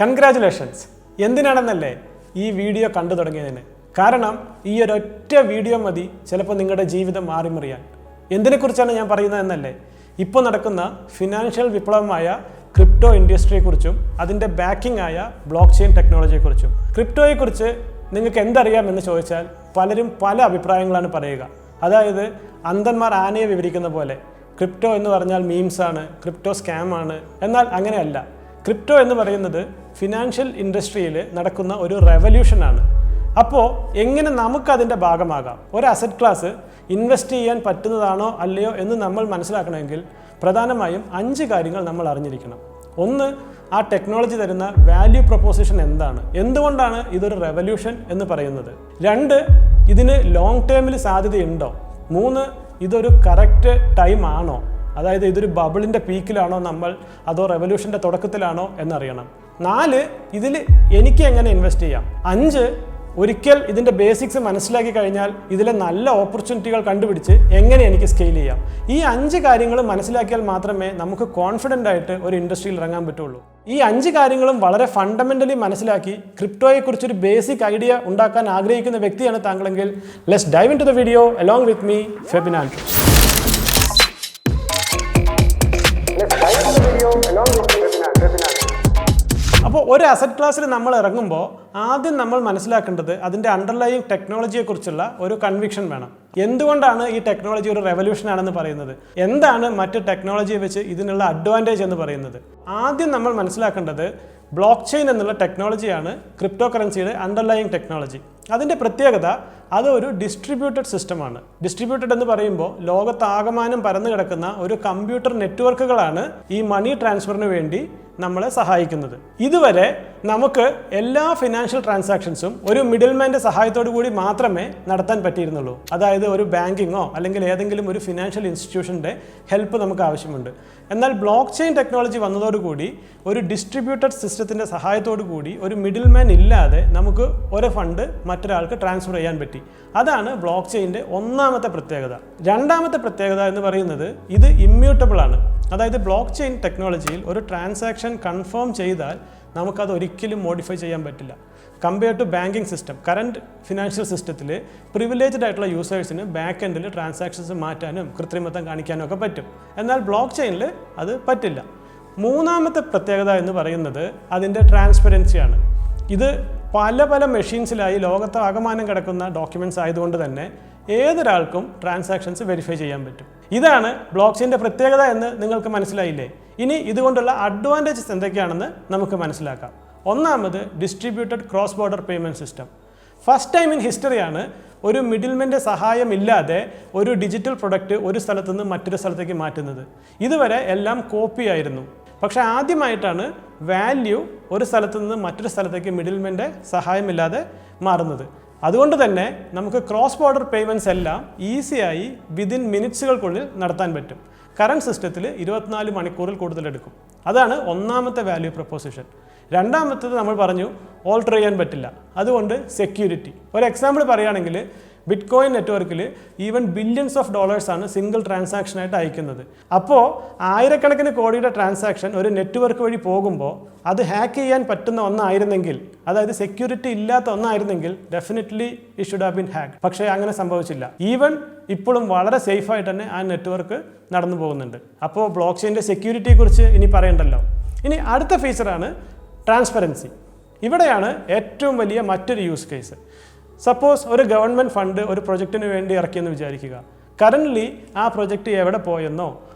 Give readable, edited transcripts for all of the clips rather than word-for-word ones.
Congratulations. എന്തിനാണെന്നല്ലേ ഈ video കണ്ടു തുടങ്ങിയതിന്? കാരണം ഈ ഒരൊറ്റ വീഡിയോ മതി ചിലപ്പോൾ നിങ്ങളുടെ ജീവിതം മാറിമറിയാൻ. എന്തിനെക്കുറിച്ചാണ് ഞാൻ പറയുന്നത് എന്നല്ലേ? ഇപ്പോൾ നടക്കുന്ന ഫിനാൻഷ്യൽ വിപ്ലവമായ ക്രിപ്റ്റോ ഇൻഡസ്ട്രിയെക്കുറിച്ചും അതിൻ്റെ ബാക്കിംഗ് ആയ ബ്ലോക്ക് ചെയിൻ ടെക്നോളജിയെക്കുറിച്ചും. ക്രിപ്റ്റോയെക്കുറിച്ച് നിങ്ങൾക്ക് എന്തറിയാമെന്ന് ചോദിച്ചാൽ പലരും പല അഭിപ്രായങ്ങളാണ് പറയുക. അതായത് അന്ധന്മാർ ആനയെ വിവരിക്കുന്ന പോലെ ക്രിപ്റ്റോ എന്ന് പറഞ്ഞാൽ മീംസാണ്, ക്രിപ്റ്റോ സ്കാമാണ്. എന്നാൽ അങ്ങനെയല്ല. ക്രിപ്റ്റോ എന്ന് പറയുന്നത് ഫിനാൻഷ്യൽ ഇൻഡസ്ട്രിയിൽ നടക്കുന്ന ഒരു റെവല്യൂഷനാണ്. അപ്പോൾ എങ്ങനെ നമുക്കതിൻ്റെ ഭാഗമാകാം? ഒരു അസറ്റ് ക്ലാസ് ഇൻവെസ്റ്റ് ചെയ്യാൻ പറ്റുന്നതാണോ അല്ലയോ എന്ന് നമ്മൾ മനസ്സിലാക്കണമെങ്കിൽ പ്രധാനമായും 5 കാര്യങ്ങൾ നമ്മൾ അറിഞ്ഞിരിക്കണം. 1, ആ ടെക്നോളജി തരുന്ന വാല്യൂ പ്രൊപ്പോസിഷൻ എന്താണ്, എന്തുകൊണ്ടാണ് ഇതൊരു റെവല്യൂഷൻ എന്ന് പറയുന്നത്. 2, ഇതിന് ലോങ് ടേമിൽ സാധ്യതയുണ്ടോ. 3, ഇതൊരു കറക്റ്റ് ടൈം ആണോ, അതായത് ഇതൊരു ബബിളിൻ്റെ പീക്കിലാണോ നമ്മൾ, അതോ റെവല്യൂഷൻ്റെ തുടക്കത്തിലാണോ എന്നറിയണം. 4, ഇതിൽ എനിക്ക് എങ്ങനെ ഇൻവെസ്റ്റ് ചെയ്യാം. 5, ഒരിക്കൽ ഇതിൻ്റെ ബേസിക്സ് മനസ്സിലാക്കി കഴിഞ്ഞാൽ ഇതിലെ നല്ല ഓപ്പർച്യൂണിറ്റികൾ കണ്ടുപിടിച്ച് എങ്ങനെ എനിക്ക് സ്കെയിൽ ചെയ്യാം. ഈ 5 കാര്യങ്ങൾ മനസ്സിലാക്കിയാൽ മാത്രമേ നമുക്ക് കോൺഫിഡൻ്റ് ആയിട്ട് ഒരു ഇൻഡസ്ട്രിയിൽ ഇറങ്ങാൻ പറ്റുള്ളൂ. ഈ 5 കാര്യങ്ങളും വളരെ ഫണ്ടമെൻ്റലി മനസ്സിലാക്കി ക്രിപ്റ്റോയെക്കുറിച്ചൊരു ബേസിക് ഐഡിയ ഉണ്ടാക്കാൻ ആഗ്രഹിക്കുന്ന വ്യക്തിയാണ് താങ്കളെങ്കിൽ let's dive into the video along with me ഫെബിനാൻ. അപ്പോൾ ഒരു അസറ്റ് ക്ലാസ്സിൽ നമ്മൾ ഇറങ്ങുമ്പോൾ ആദ്യം നമ്മൾ മനസ്സിലാക്കേണ്ടത് അതിൻ്റെ അണ്ടർലൈയിങ് ടെക്നോളജിയെക്കുറിച്ചുള്ള ഒരു കൺവിക്ഷൻ വേണം. എന്തുകൊണ്ടാണ് ഈ ടെക്നോളജി ഒരു റെവല്യൂഷൻ ആണെന്ന് പറയുന്നത്, എന്താണ് മറ്റ് ടെക്നോളജിയെ വെച്ച് ഇതിനുള്ള അഡ്വാൻറ്റേജ് എന്ന് പറയുന്നത്. ആദ്യം നമ്മൾ മനസ്സിലാക്കേണ്ടത് ബ്ലോക്ക് ചെയിൻ എന്നുള്ള ടെക്നോളജിയാണ് ക്രിപ്റ്റോ കറൻസിയുടെ അണ്ടർലൈയിങ് ടെക്നോളജി. അതിൻ്റെ പ്രത്യേകത അത് ഒരു ഡിസ്ട്രിബ്യൂട്ടഡ് സിസ്റ്റമാണ്. ഡിസ്ട്രിബ്യൂട്ടഡ് എന്ന് പറയുമ്പോൾ ലോകത്താകമാനം പരന്നു കിടക്കുന്ന ഒരു കമ്പ്യൂട്ടർ നെറ്റ്വർക്കുകളാണ് ഈ മണി ട്രാൻസ്ഫറിന് വേണ്ടി നമ്മളെ സഹായിക്കുന്നത്. ഇതുവരെ നമുക്ക് എല്ലാ ഫിനാൻഷ്യൽ ട്രാൻസാക്ഷൻസും ഒരു മിഡിൽമാൻ്റെ സഹായത്തോടു കൂടി മാത്രമേ നടത്താൻ പറ്റിയിരുന്നുള്ളൂ. അതായത് ഒരു ബാങ്കിങ്ങോ അല്ലെങ്കിൽ ഏതെങ്കിലും ഒരു ഫിനാൻഷ്യൽ ഇൻസ്റ്റിറ്റ്യൂഷൻ്റെ ഹെൽപ്പ് നമുക്ക് ആവശ്യമുണ്ട്. എന്നാൽ ബ്ലോക്ക് ചെയിൻ ടെക്നോളജി വന്നതോടുകൂടി ഒരു ഡിസ്ട്രിബ്യൂട്ടഡ് സിസ്റ്റത്തിൻ്റെ സഹായത്തോടു കൂടി ഒരു മിഡിൽമാൻ ഇല്ലാതെ നമുക്ക് ഒരു ഫണ്ട് മറ്റൊരാൾക്ക് ട്രാൻസ്ഫർ ചെയ്യാൻ പറ്റി. അതാണ് ബ്ലോക്ക് ചെയിൻ്റെ ഒന്നാമത്തെ പ്രത്യേകത. രണ്ടാമത്തെ പ്രത്യേകത എന്ന് പറയുന്നത് ഇത് ഇമ്മ്യൂട്ടബിൾ ആണ്. അതായത് ബ്ലോക്ക് ചെയിൻ ടെക്നോളജിയിൽ ഒരു ട്രാൻസാക്ഷൻ കൺഫേം ചെയ്താൽ നമുക്കത് ഒരിക്കലും മോഡിഫൈ ചെയ്യാൻ പറ്റില്ല. Compare to banking system, current financial സിസ്റ്റത്തിൽ പ്രിവിലേജ്ഡ് ആയിട്ടുള്ള യൂസേഴ്സിന് ബാക്ക് എൻഡിൽ ട്രാൻസാക്ഷൻസ് മാറ്റാനും കൃത്രിമത്വം കാണിക്കാനും ഒക്കെ പറ്റും. എന്നാൽ ബ്ലോക്ക് ചെയിനിൽ അത് പറ്റില്ല. മൂന്നാമത്തെ പ്രത്യേകത എന്ന് പറയുന്നത് അതിൻ്റെ ട്രാൻസ്പെറൻസിയാണ്. ഇത് പല മെഷീൻസിലായി ലോകത്താകമാനം കിടക്കുന്ന ഡോക്യുമെൻറ്റ്സ് ആയതുകൊണ്ട് തന്നെ ഏതൊരാൾക്കും ട്രാൻസാക്ഷൻസ് വെരിഫൈ ചെയ്യാൻ പറ്റും. ഇതാണ് ബ്ലോക്ക് ചെയിൻ്റെ പ്രത്യേകത എന്ന് നിങ്ങൾക്ക് മനസ്സിലായില്ലേ? ഇനി ഇതുകൊണ്ടുള്ള അഡ്വാൻറ്റേജസ് എന്തൊക്കെയാണെന്ന് നമുക്ക് മനസ്സിലാക്കാം. ഒന്നാമത് distributed cross border payment system. First time in ഹിസ്റ്ററിയാണ് ഒരു മിഡിൽമെൻ്റെ സഹായമില്ലാതെ ഒരു ഡിജിറ്റൽ പ്രൊഡക്റ്റ് ഒരു സ്ഥലത്തു നിന്ന് മറ്റൊരു സ്ഥലത്തേക്ക് മാറ്റുന്നത്. ഇതുവരെ എല്ലാം കോപ്പി ആയിരുന്നു. പക്ഷേ ആദ്യമായിട്ടാണ് വാല്യൂ ഒരു സ്ഥലത്തു നിന്ന് മറ്റൊരു സ്ഥലത്തേക്ക് മിഡിൽമെൻ്റെ സഹായമില്ലാതെ മാറുന്നത്. അതുകൊണ്ട് തന്നെ നമുക്ക് ക്രോസ് ബോർഡർ പേയ്മെൻറ്റ്സ് എല്ലാം ഈസിയായി വിതിൻ മിനിറ്റ്സുകൾക്കുള്ളിൽ നടത്താൻ പറ്റും. കറണ്ട് സിസ്റ്റത്തിൽ 24 മണിക്കൂറിൽ കൂടുതലെടുക്കും. അതാണ് ഒന്നാമത്തെ വാല്യൂ പ്രൊപ്പോസിഷൻ. രണ്ടാമത്തേത് നമ്മൾ പറഞ്ഞു ഓൾട്ടർ ചെയ്യാൻ പറ്റില്ല. അതുകൊണ്ട് സെക്യൂരിറ്റി. ഒരു എക്സാമ്പിൾ പറയുകയാണെങ്കിൽ ബിറ്റ്കോയിൻ നെറ്റ്വർക്കിൽ ഈവൻ ബില്യൺസ് ഓഫ് ഡോളേഴ്സാണ് സിംഗിൾ ട്രാൻസാക്ഷനായിട്ട് അയക്കുന്നത്. അപ്പോൾ ആയിരക്കണക്കിന് കോടിയുടെ ട്രാൻസാക്ഷൻ ഒരു നെറ്റ്വർക്ക് വഴി പോകുമ്പോൾ അത് ഹാക്ക് ചെയ്യാൻ പറ്റുന്ന ഒന്നായിരുന്നെങ്കിൽ, അതായത് സെക്യൂരിറ്റി ഇല്ലാത്ത ഒന്നായിരുന്നെങ്കിൽ definitely it should have been hack. പക്ഷേ അങ്ങനെ സംഭവിച്ചില്ല. ഈവൻ ഇപ്പോഴും വളരെ സേഫായിട്ട് തന്നെ ആ നെറ്റ്വർക്ക് നടന്നു പോകുന്നുണ്ട്. അപ്പോൾ ബ്ലോക്ക് ചെയിൻ്റെ സെക്യൂരിറ്റിയെക്കുറിച്ച് ഇനി പറയണ്ടല്ലോ. ഇനി അടുത്ത ഫീച്ചറാണ് ട്രാൻസ്പെറൻസി. ഇവിടെയാണ് ഏറ്റവും വലിയ മറ്റൊരു യൂസ് കേസ്. സപ്പോസ് ഒരു ഗവൺമെൻറ് ഫണ്ട് ഒരു പ്രൊജക്റ്റിന് വേണ്ടി ഇറക്കിയെന്ന് വിചാരിക്കുക. കറൻ്റ്ലി ആ പ്രൊജക്റ്റ് എവിടെ പോയെന്നോ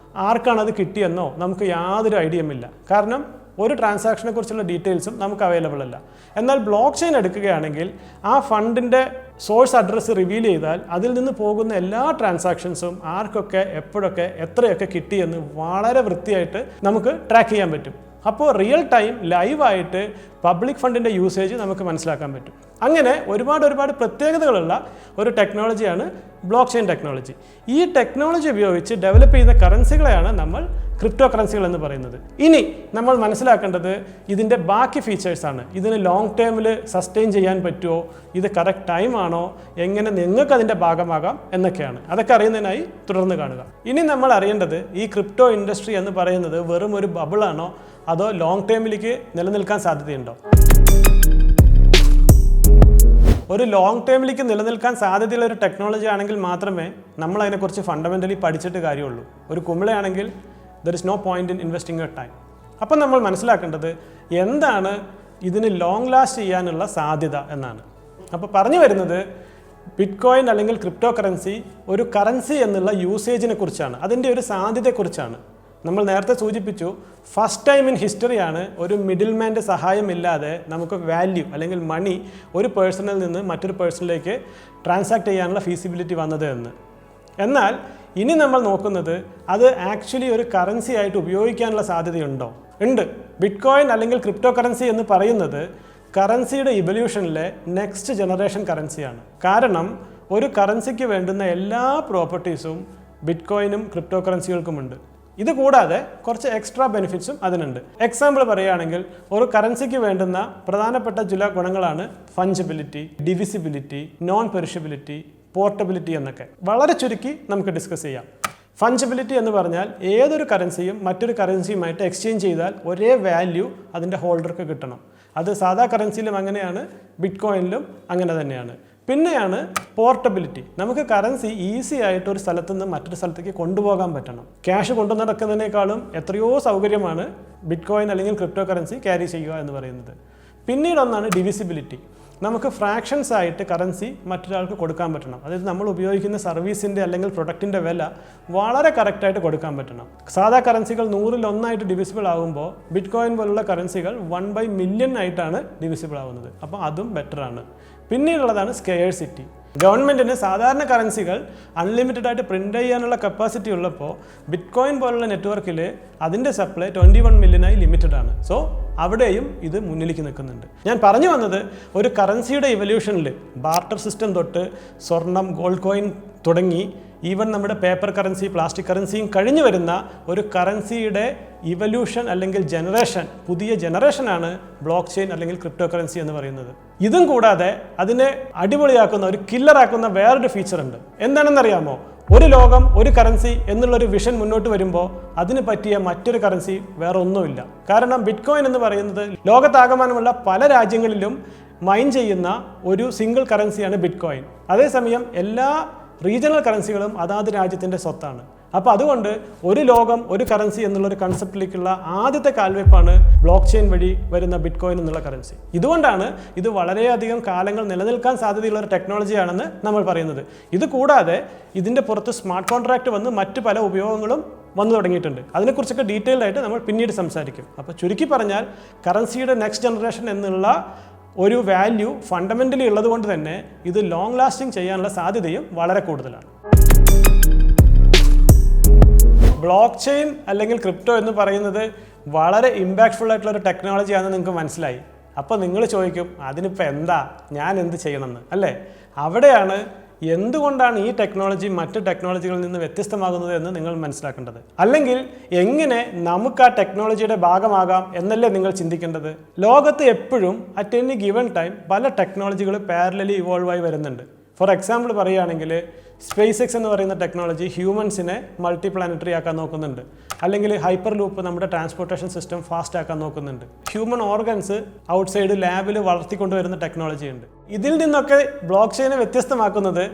ആർക്കാണത് കിട്ടിയെന്നോ നമുക്ക് യാതൊരു ഐഡിയയുമില്ല. കാരണം ഒരു ട്രാൻസാക്ഷനെ കുറിച്ചുള്ള ഡീറ്റെയിൽസും നമുക്ക് അവൈലബിൾ അല്ല. എന്നാൽ ബ്ലോക്ക് ചെയിൻ എടുക്കുകയാണെങ്കിൽ ആ ഫണ്ടിൻ്റെ സോഴ്സ് അഡ്രസ്സ് റിവീൽ ചെയ്താൽ അതിൽ നിന്ന് പോകുന്ന എല്ലാ ട്രാൻസാക്ഷൻസും ആർക്കൊക്കെ എപ്പോഴൊക്കെ എത്രയൊക്കെ കിട്ടിയെന്ന് വളരെ വൃത്തിയായിട്ട് നമുക്ക് ട്രാക്ക് ചെയ്യാൻ പറ്റും. അപ്പോൾ റിയൽ ടൈം ലൈവായിട്ട് പബ്ലിക് ഫണ്ടിൻ്റെ യൂസേജ് നമുക്ക് മനസ്സിലാക്കാൻ പറ്റും. അങ്ങനെ ഒരുപാട് പ്രത്യേകതകളുള്ള ഒരു ടെക്നോളജിയാണ് ബ്ലോക്ക് ചെയിൻ ടെക്നോളജി. ഈ ടെക്നോളജി ഉപയോഗിച്ച് ഡെവലപ്പ് ചെയ്യുന്ന കറൻസികളെയാണ് നമ്മൾ ക്രിപ്റ്റോ കറൻസികൾ എന്ന് പറയുന്നത്. ഇനി നമ്മൾ മനസ്സിലാക്കേണ്ടത് ഇതിൻ്റെ ബാക്കി ഫീച്ചേഴ്സാണ്. ഇതിന് ലോങ് ടേമിൽ സസ്റ്റെയിൻ ചെയ്യാൻ പറ്റുമോ, ഇത് കറക്റ്റ് ടൈമാണോ, എങ്ങനെ നിങ്ങൾക്ക് അതിൻ്റെ ഭാഗമാകാം എന്നൊക്കെയാണ്. അതൊക്കെ അറിയുന്നതിനായി തുടർന്ന് കാണുക. ഇനി നമ്മൾ അറിയേണ്ടത് ഈ ക്രിപ്റ്റോ ഇൻഡസ്ട്രി എന്ന് പറയുന്നത് വെറും ഒരു ബബിളാണോ അതോ ലോങ് ടേമിലേക്ക് നിലനിൽക്കാൻ സാധ്യതയുണ്ടോ? ഒരു ലോങ് ടേമിലേക്ക് നിലനിൽക്കാൻ സാധ്യതയുള്ള ഒരു ടെക്നോളജി ആണെങ്കിൽ മാത്രമേ നമ്മൾ അതിനെക്കുറിച്ച് ഫണ്ടമെൻ്റലി പഠിച്ചിട്ട് കാര്യമുള്ളൂ. ഒരു കുമിളയാണെങ്കിൽ there is no point in investing your time. അപ്പം നമ്മൾ മനസ്സിലാക്കേണ്ടത് എന്താണ് ഇതിന് ലോങ് ലാസ്റ്റ് ചെയ്യാനുള്ള സാധ്യത എന്നാണ്. അപ്പോൾ പറഞ്ഞു വരുന്നത് ബിറ്റ്കോയിൻ അല്ലെങ്കിൽ ക്രിപ്റ്റോ കറൻസി ഒരു കറൻസി എന്നുള്ള യൂസേജിനെ കുറിച്ചാണ്, അതിൻ്റെ ഒരു സാധ്യതയെക്കുറിച്ചാണ്. നമ്മൾ നേരത്തെ സൂചിപ്പിച്ചു, ഫസ്റ്റ് ടൈം ഇൻ ഹിസ്റ്ററിയാണ് ഒരു മിഡിൽമാൻ്റെ സഹായമില്ലാതെ നമുക്ക് വാല്യൂ അല്ലെങ്കിൽ മണി ഒരു പേഴ്സണിൽ നിന്ന് മറ്റൊരു പേഴ്സണിലേക്ക് ട്രാൻസാക്ട് ചെയ്യാനുള്ള ഫീസിബിലിറ്റി വന്നത് എന്ന്. എന്നാൽ ഇനി നമ്മൾ നോക്കുന്നത് അത് ആക്ച്വലി ഒരു കറൻസി ആയിട്ട് ഉപയോഗിക്കാനുള്ള സാധ്യതയുണ്ടോ? ഉണ്ട്. ബിറ്റ്കോയിൻ അല്ലെങ്കിൽ ക്രിപ്റ്റോ കറൻസി എന്ന് പറയുന്നത് കറൻസിയുടെ ഇവല്യൂഷനിലെ നെക്സ്റ്റ് ജനറേഷൻ കറൻസിയാണ്. കാരണം ഒരു കറൻസിക്ക് വേണ്ടുന്ന എല്ലാ പ്രോപ്പർട്ടീസും ബിറ്റ്കോയിനും ക്രിപ്റ്റോ കറൻസികൾക്കുമുണ്ട്. ഇത് കൂടാതെ കുറച്ച് എക്സ്ട്രാ ബെനിഫിറ്റ്സും അതിനുണ്ട്. എക്സാമ്പിൾ പറയുകയാണെങ്കിൽ ഒരു കറൻസിക്ക് വേണ്ടുന്ന പ്രധാനപ്പെട്ട ചില ഗുണങ്ങളാണ് ഫഞ്ചബിലിറ്റി, ഡിവിസിബിലിറ്റി, നോൺ പെരിഷബിലിറ്റി, പോർട്ടബിലിറ്റി എന്നൊക്കെ. വളരെ ചുരുക്കി നമുക്ക് ഡിസ്കസ് ചെയ്യാം. ഫഞ്ചബിലിറ്റി എന്ന് പറഞ്ഞാൽ ഏതൊരു കറൻസിയും മറ്റൊരു കറൻസിയുമായിട്ട് എക്സ്ചേഞ്ച് ചെയ്താൽ ഒരേ വാല്യൂ അതിൻ്റെ ഹോൾഡർക്ക് കിട്ടണം. അത് സാധാ കറൻസിയിലും അങ്ങനെയാണ്, ബിറ്റ്കോയിനിലും അങ്ങനെ തന്നെയാണ്. പിന്നെയാണ് പോർട്ടബിലിറ്റി. നമുക്ക് കറൻസി ഈസി ആയിട്ട് ഒരു സ്ഥലത്ത് നിന്ന് മറ്റൊരു സ്ഥലത്തേക്ക് കൊണ്ടുപോകാൻ പറ്റണം. ക്യാഷ് കൊണ്ടു നടക്കുന്നതിനേക്കാളും എത്രയോ സൗകര്യമാണ് ബിറ്റ്കോയിൻ അല്ലെങ്കിൽ ക്രിപ്റ്റോ കറൻസി ക്യാരി ചെയ്യുക എന്ന് പറയുന്നത്. പിന്നീടൊന്നാണ് ഡിവിസിബിലിറ്റി. നമുക്ക് ഫ്രാക്ഷൻസ് ആയിട്ട് കറൻസി മറ്റൊരാൾക്ക് കൊടുക്കാൻ പറ്റണം. അതായത് നമ്മൾ ഉപയോഗിക്കുന്ന സർവീസിൻ്റെ അല്ലെങ്കിൽ പ്രൊഡക്റ്റിൻ്റെ വില വളരെ കറക്റ്റായിട്ട് കൊടുക്കാൻ പറ്റണം. സാധാ കറൻസികൾ 100-1 ഡിവിസിബിൾ ആകുമ്പോൾ ബിറ്റ്കോയിൻ പോലുള്ള കറൻസികൾ 1/1,000,000 ആയിട്ടാണ് ഡിവിസിബിൾ ആവുന്നത്. അപ്പോൾ അതും ബെറ്ററാണ്. പിന്നീടുള്ളതാണ് സ്കെയർസിറ്റി. ഗവൺമെൻറ്റിന് സാധാരണ കറൻസികൾ അൺലിമിറ്റഡ് ആയിട്ട് പ്രിൻ്റ് ചെയ്യാനുള്ള കപ്പാസിറ്റി ഉള്ളപ്പോൾ ബിറ്റ്കോയിൻ പോലുള്ള നെറ്റ്വർക്കിൽ അതിൻ്റെ സപ്ലൈ 21 മില്യനായി ലിമിറ്റഡ് ആണ്. സോ അവിടെയും ഇത് മുന്നിലേക്ക് നിൽക്കുന്നുണ്ട്. ഞാൻ പറഞ്ഞു വന്നത് ഒരു കറൻസിയുടെ ഇവല്യൂഷനിൽ ബാർട്ടർ സിസ്റ്റം തൊട്ട് സ്വർണം, ഗോൾഡ് കോയിൻ തുടങ്ങി ഈവൻ നമ്മുടെ പേപ്പർ കറൻസി, പ്ലാസ്റ്റിക് കറൻസിയും കഴിഞ്ഞു വരുന്ന ഒരു കറൻസിയുടെ ഇവല്യൂഷൻ അല്ലെങ്കിൽ ജനറേഷൻ, പുതിയ ജനറേഷനാണ് ബ്ലോക്ക് ചെയിൻ അല്ലെങ്കിൽ ക്രിപ്റ്റോ കറൻസി എന്ന് പറയുന്നത്. ഇതും കൂടാതെ അതിനെ അടിപൊളിയാക്കുന്ന ഒരു കില്ലറാക്കുന്ന വേറൊരു ഫീച്ചർ ഉണ്ട്. എന്താണെന്നറിയാമോ? ഒരു ലോകം ഒരു കറൻസി എന്നുള്ളൊരു വിഷൻ മുന്നോട്ട് വരുമ്പോൾ അതിന് പറ്റിയ മറ്റൊരു കറൻസി വേറെ ഒന്നുമില്ല. കാരണം ബിറ്റ്കോയിൻ എന്ന് പറയുന്നത് ലോകത്താകമാനമുള്ള പല രാജ്യങ്ങളിലും മൈൻ ചെയ്യുന്ന ഒരു സിംഗിൾ കറൻസിയാണ് ബിറ്റ്കോയിൻ. അതേസമയം എല്ലാ റീജിയണൽ കറൻസികളും അതാത് രാജ്യത്തിൻ്റെ സ്വത്താണ്. അപ്പോൾ അതുകൊണ്ട് ഒരു ലോകം ഒരു കറൻസി എന്നുള്ളൊരു കൺസെപ്റ്റിലേക്കുള്ള ആദ്യത്തെ കാൽവെപ്പാണ് ബ്ലോക്ക് ചെയിൻ വഴി വരുന്ന ബിറ്റ്കോയിൻ എന്നുള്ള കറൻസി. ഇതുകൊണ്ടാണ് ഇത് വളരെയധികം കാലങ്ങൾ നിലനിൽക്കാൻ സാധ്യതയുള്ള ഒരു ടെക്നോളജിയാണെന്ന് നമ്മൾ പറയുന്നത്. ഇത് കൂടാതെ ഇതിൻ്റെ പുറത്ത് സ്മാർട്ട് കോൺട്രാക്റ്റ് വന്ന് മറ്റ് പല ഉപയോഗങ്ങളും വന്നു തുടങ്ങിയിട്ടുണ്ട്. അതിനെക്കുറിച്ചൊക്കെ ഡീറ്റെയിൽഡ് ആയിട്ട് നമ്മൾ പിന്നീട് സംസാരിക്കും. അപ്പോൾ ചുരുക്കി പറഞ്ഞാൽ കറൻസിയുടെ നെക്സ്റ്റ് ജനറേഷൻ എന്നുള്ള ഒരു വാല്യൂ ഫണ്ടമെൻ്റലി ഉള്ളതുകൊണ്ട് തന്നെ ഇത് ലോങ് ലാസ്റ്റിംഗ് ചെയ്യാനുള്ള സാധ്യതയും വളരെ കൂടുതലാണ്. ബ്ലോക്ക് ചെയിൻ അല്ലെങ്കിൽ ക്രിപ്റ്റോ എന്ന് പറയുന്നത് വളരെ ഇമ്പാക്ട്ഫുൾ ആയിട്ടുള്ള ഒരു ടെക്നോളജിയാണെന്ന് നിങ്ങൾക്ക് മനസ്സിലായി. അപ്പോൾ നിങ്ങൾ ചോദിക്കും, അതിനിപ്പോൾ എന്താ, ഞാൻ എന്ത് ചെയ്യണമെന്ന് അല്ലേ? അവിടെയാണ് എന്തുകൊണ്ടാണ് ഈ ടെക്നോളജി മറ്റ് ടെക്നോളജികളിൽ നിന്ന് വ്യത്യസ്തമാകുന്നത് എന്ന് നിങ്ങൾ മനസ്സിലാക്കേണ്ടത്. അല്ലെങ്കിൽ എങ്ങനെ നമുക്ക് ആ ടെക്നോളജിയുടെ ഭാഗമാകാം എന്നല്ലേ നിങ്ങൾ ചിന്തിക്കേണ്ടത്. ലോകത്ത് എപ്പോഴും അറ്റ് എനി ഗിവൺ ടൈം പല ടെക്നോളജികൾ പാരലലി ഇവോൾവ് ആയി വരുന്നുണ്ട്. ഫോർ എക്സാമ്പിൾ പറയുകയാണെങ്കിൽ സ്പേസ് എക്സ് എന്ന് പറയുന്ന ടെക്നോളജി ഹ്യൂമൻസിനെ മൾട്ടി പ്ലാനറ്ററി ആക്കാൻ നോക്കുന്നുണ്ട്. അല്ലെങ്കിൽ ഹൈപ്പർ ലൂപ്പ് നമ്മുടെ ട്രാൻസ്പോർട്ടേഷൻ സിസ്റ്റം ഫാസ്റ്റ് ആക്കാൻ നോക്കുന്നുണ്ട്. ഹ്യൂമൻ ഓർഗൻസ് ഔട്ട്സൈഡ് ലാബിൽ വളർത്തിക്കൊണ്ടുവരുന്ന ടെക്നോളജി ഉണ്ട്. ഇതിൽ നിന്നൊക്കെ ബ്ലോക്ക് ചെയിനെ വ്യത്യസ്തമാക്കുന്നത്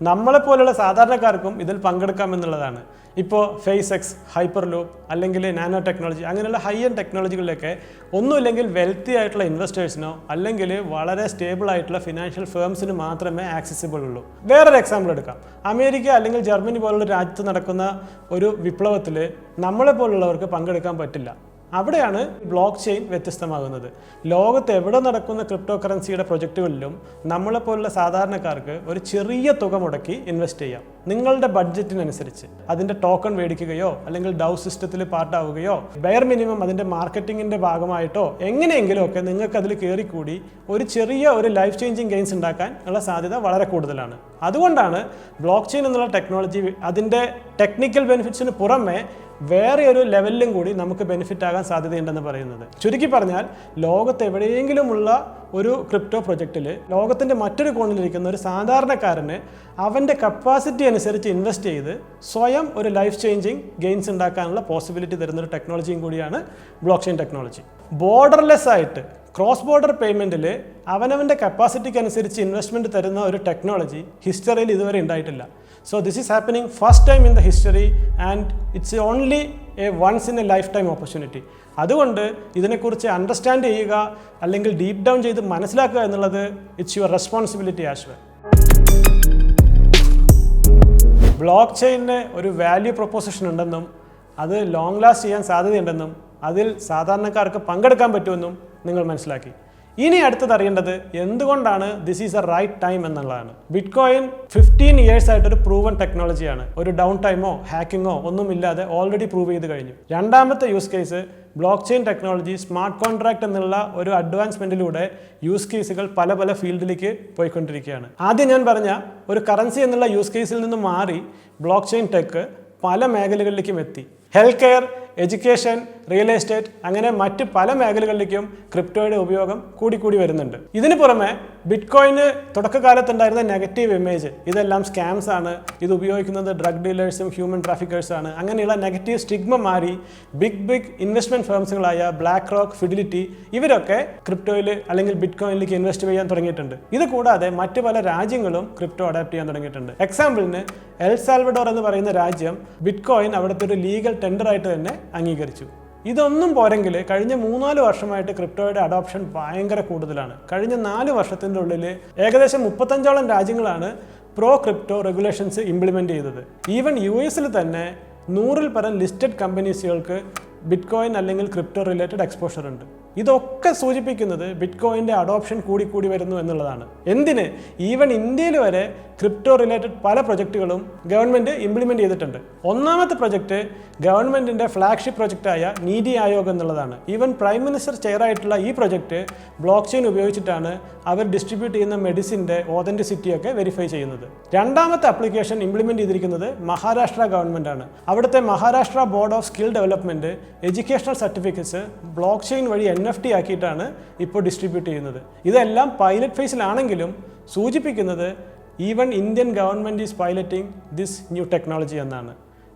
നമ്മളെപ്പോലുള്ള സാധാരണക്കാർക്കും ഇതിൽ പങ്കെടുക്കാമെന്നുള്ളതാണ്. ഇപ്പോൾ ഫേസ് എക്സ്, ഹൈപ്പർ ലൂപ്പ് അല്ലെങ്കിൽ നാനോ ടെക്നോളജി അങ്ങനെയുള്ള ഹൈ എൻഡ് ടെക്നോളജികളിലൊക്കെ ഒന്നുമില്ലെങ്കിൽ വെൽത്തി ആയിട്ടുള്ള ഇൻവെസ്റ്റേഴ്സിനോ അല്ലെങ്കിൽ വളരെ സ്റ്റേബിൾ ആയിട്ടുള്ള ഫിനാൻഷ്യൽ ഫേംസിന് മാത്രമേ ആക്സസിബിൾ ഉള്ളൂ. വേറൊരു എക്സാമ്പിൾ എടുക്കാം. അമേരിക്ക അല്ലെങ്കിൽ ജർമ്മനി പോലുള്ള രാജ്യത്ത് നടക്കുന്ന ഒരു വിപ്ലവത്തിൽ നമ്മളെപ്പോലുള്ളവർക്ക് പങ്കെടുക്കാൻ പറ്റില്ല. അവിടെയാണ് ബ്ലോക്ക് ചെയിൻ വ്യത്യസ്തമാകുന്നത്. ലോകത്ത് എവിടെ നടക്കുന്ന ക്രിപ്റ്റോ കറൻസിയുടെ പ്രൊജക്റ്റുകളിലും നമ്മളെപ്പോലുള്ള സാധാരണക്കാർക്ക് ഒരു ചെറിയ തുക മുടക്കി ഇൻവെസ്റ്റ് ചെയ്യാം. നിങ്ങളുടെ ബഡ്ജറ്റിനനുസരിച്ച് അതിൻ്റെ ടോക്കൺ മേടിക്കുകയോ അല്ലെങ്കിൽ ഡൗ സിസ്റ്റത്തിൽ പാർട്ടാവുകയോ ബെയർ മിനിമം അതിൻ്റെ മാർക്കറ്റിങ്ങിൻ്റെ ഭാഗമായിട്ടോ എങ്ങനെയെങ്കിലും ഒക്കെ നിങ്ങൾക്ക് അതിൽ കയറിക്കൂടി ഒരു ചെറിയ ഒരു ലൈഫ് ചേഞ്ചിങ് ഗെയിൻസ് ഉണ്ടാക്കാൻ ഉള്ള സാധ്യത വളരെ കൂടുതലാണ്. അതുകൊണ്ടാണ് ബ്ലോക്ക് ചെയിൻ എന്നുള്ള ടെക്നോളജി അതിൻ്റെ ടെക്നിക്കൽ ബെനിഫിറ്റ്സിന് പുറമെ വേറെ ഒരു ലെവലിലും കൂടി നമുക്ക് ബെനിഫിറ്റ് ആകാൻ സാധ്യതയുണ്ടെന്ന് പറയുന്നത്. ചുരുക്കി പറഞ്ഞാൽ ലോകത്ത് എവിടെയെങ്കിലുമുള്ള ഒരു ക്രിപ്റ്റോ പ്രൊജക്റ്റിൽ ലോകത്തിൻ്റെ മറ്റൊരു കോണിലിരിക്കുന്ന ഒരു സാധാരണക്കാരന് അവൻ്റെ കപ്പാസിറ്റി അനുസരിച്ച് ഇൻവെസ്റ്റ് ചെയ്ത് സ്വയം ഒരു ലൈഫ് ചേഞ്ചിങ് ഗെയിൻസ് ഉണ്ടാക്കാനുള്ള പോസിബിലിറ്റി തരുന്നൊരു ടെക്നോളജിയും കൂടിയാണ് ബ്ലോക്ക് ചെയിൻ ടെക്നോളജി. ബോർഡർലെസ് ആയിട്ട് ക്രോസ് ബോർഡർ പേയ്മെൻറ്റിൽ അവനവൻ്റെ കപ്പാസിറ്റിക്ക് അനുസരിച്ച് ഇൻവെസ്റ്റ്മെൻറ്റ് തരുന്ന ഒരു ടെക്നോളജി ഹിസ്റ്ററിയിൽ ഇതുവരെ ഉണ്ടായിട്ടില്ല. So this is happening first time in the history and it's only a once in a lifetime opportunity. അതുകൊണ്ട് ഇതിനെക്കുറിച്ച് അണ്ടർസ്റ്റാൻഡ് ചെയ്യുക അല്ലെങ്കിൽ ഡീപ്പ് ഡൗൺ ചെയ്ത് മനസ്സിലാക്കുക എന്നുള്ളത് it's your responsibility as well. Block ചെയിനിന് ഒരു വാല്യൂ പ്രൊപ്പോസിഷൻ ഉണ്ടെന്നും അത് ലോങ് ലാസ്റ്റ് ചെയ്യാൻ സാധ്യതയുണ്ടെന്നും അതിൽ സാധാരണക്കാർക്ക് പങ്കെടുക്കാൻ പറ്റുമെന്നും നിങ്ങൾ മനസ്സിലാക്കി. ഇനി അടുത്തത് അറിയേണ്ടത് എന്തുകൊണ്ടാണ് this is a right time എന്നുള്ളതാണ്. ബിറ്റ്കോയിൻ 15 years ആയിട്ടൊരു പ്രൂവൺ ടെക്നോളജിയാണ്. ഒരു ഡൗൺ ടൈമോ ഹാക്കിങ്ങോ ഒന്നുമില്ലാതെ ഓൾറെഡി പ്രൂവ് ചെയ്ത് കഴിഞ്ഞു. രണ്ടാമത്തെ use case block chain technology smart contract എന്നുള്ള ഒരു അഡ്വാൻസ്മെൻറ്റിലൂടെ യൂസ് കേസുകൾ പല പല ഫീൽഡിലേക്ക് പോയിക്കൊണ്ടിരിക്കുകയാണ്. ആദ്യം ഞാൻ പറഞ്ഞ ഒരു കറൻസി എന്നുള്ള യൂസ് കേസിൽ നിന്ന് മാറി ബ്ലോക്ക് ചെയിൻ ടെക്ക് പല മേഖലകളിലേക്കും എത്തി. Health care, education, real estate അങ്ങനെ മറ്റ് പല മേഖലകളിലേക്കും ക്രിപ്റ്റോയുടെ ഉപയോഗം കൂടി വരുന്നുണ്ട്. ഇതിന് പുറമെ ബിറ്റ്കോയിന് തുടക്കകാലത്തുണ്ടായിരുന്ന നെഗറ്റീവ് ഇമേജ്, ഇതെല്ലാം സ്കാംസ് ആണ്, ഇത് ഉപയോഗിക്കുന്നത് ഡ്രഗ് ഡീലേഴ്സും ഹ്യൂമൻ ട്രാഫിക്കേഴ്സാണ്, അങ്ങനെയുള്ള നെഗറ്റീവ് സ്റ്റിഗ്മ മാറി ബിഗ് ഇൻവെസ്റ്റ്മെൻറ്റ് ഫേംസുകളായ ബ്ലാക്ക് റോക്ക്, ഫിഡിലിറ്റി ഇവരൊക്കെ ക്രിപ്റ്റോയിൽ അല്ലെങ്കിൽ ബിറ്റ്കോയിനിലേക്ക് ഇൻവെസ്റ്റ് ചെയ്യാൻ തുടങ്ങിയിട്ടുണ്ട്. ഇത് കൂടാതെ മറ്റ് പല രാജ്യങ്ങളും ക്രിപ്റ്റോ അഡാപ്റ്റ് ചെയ്യാൻ തുടങ്ങിയിട്ടുണ്ട്. എക്സാമ്പിളിന് എൽ സാൽവഡോർ എന്ന് പറയുന്ന രാജ്യം ബിറ്റ്കോയിൻ അവിടുത്തെ ഒരു ലീഗൽ ടെൻഡറായിട്ട് തന്നെ അംഗീകരിച്ചു. ഇതൊന്നും പോരെങ്കിൽ കഴിഞ്ഞ 3-4 വർഷമായിട്ട് ക്രിപ്റ്റോയുടെ അഡോപ്ഷൻ ഭയങ്കര കൂടുതലാണ്. കഴിഞ്ഞ 4 വർഷത്തിൻ്റെ ഉള്ളിൽ ഏകദേശം 35ഓളം രാജ്യങ്ങളാണ് പ്രോ ക്രിപ്റ്റോ റെഗുലേഷൻസ് ഇംപ്ലിമെൻ്റ് ചെയ്തത്. ഈവൻ US തന്നെ 100-ൽ പരം ലിസ്റ്റഡ് കമ്പനീസുകൾക്ക് ബിറ്റ്കോയിൻ അല്ലെങ്കിൽ ക്രിപ്റ്റോ റിലേറ്റഡ് എക്സ്പോഷർ ഉണ്ട്. ഇതൊക്കെ സൂചിപ്പിക്കുന്നത് ബിറ്റ്കോയിൻ്റെ അഡോപ്ഷൻ കൂടി വരുന്നു എന്നുള്ളതാണ്. എന്തിന്, ഈവൻ ഇന്ത്യയിൽ വരെ ക്രിപ്റ്റോ റിലേറ്റഡ് പല പ്രൊജക്റ്റുകളും ഗവൺമെൻറ് ഇംപ്ലിമെൻ്റ് ചെയ്തിട്ടുണ്ട്. ഒന്നാമത്തെ പ്രൊജക്റ്റ് ഗവൺമെൻറ്റിൻ്റെ ഫ്ലാഗ്ഷിപ്പ് പ്രൊജക്റ്റായ നീതി ആയോഗ് എന്നുള്ളതാണ്. ഈവൻ പ്രൈം മിനിസ്റ്റർ ചെയറായിട്ടുള്ള ഈ പ്രൊജക്റ്റ് ബ്ലോക്ക് ചെയിൻ ഉപയോഗിച്ചിട്ടാണ് അവർ ഡിസ്ട്രിബ്യൂട്ട് ചെയ്യുന്ന മെഡിസിൻ്റെ ഓതൻറ്റിസിറ്റിയൊക്കെ വെരിഫൈ ചെയ്യുന്നത്. രണ്ടാമത്തെ ആപ്ലിക്കേഷൻ ഇംപ്ലിമെൻ്റ് ചെയ്തിരിക്കുന്നത് മഹാരാഷ്ട്ര ഗവൺമെൻറ്റാണ്. അവിടുത്തെ Maharashtra board of skill development educational certificates block chain വഴി NFT ആക്കിയിട്ടാണ് ഇപ്പോൾ ഡിസ്ട്രിബ്യൂട്ട് ചെയ്യുന്നത്. ഇതെല്ലാം പൈലറ്റ് ഫേസിലാണെങ്കിലും സൂചിപ്പിക്കുന്നത് even Indian government is piloting this new technology എന്നാണ്.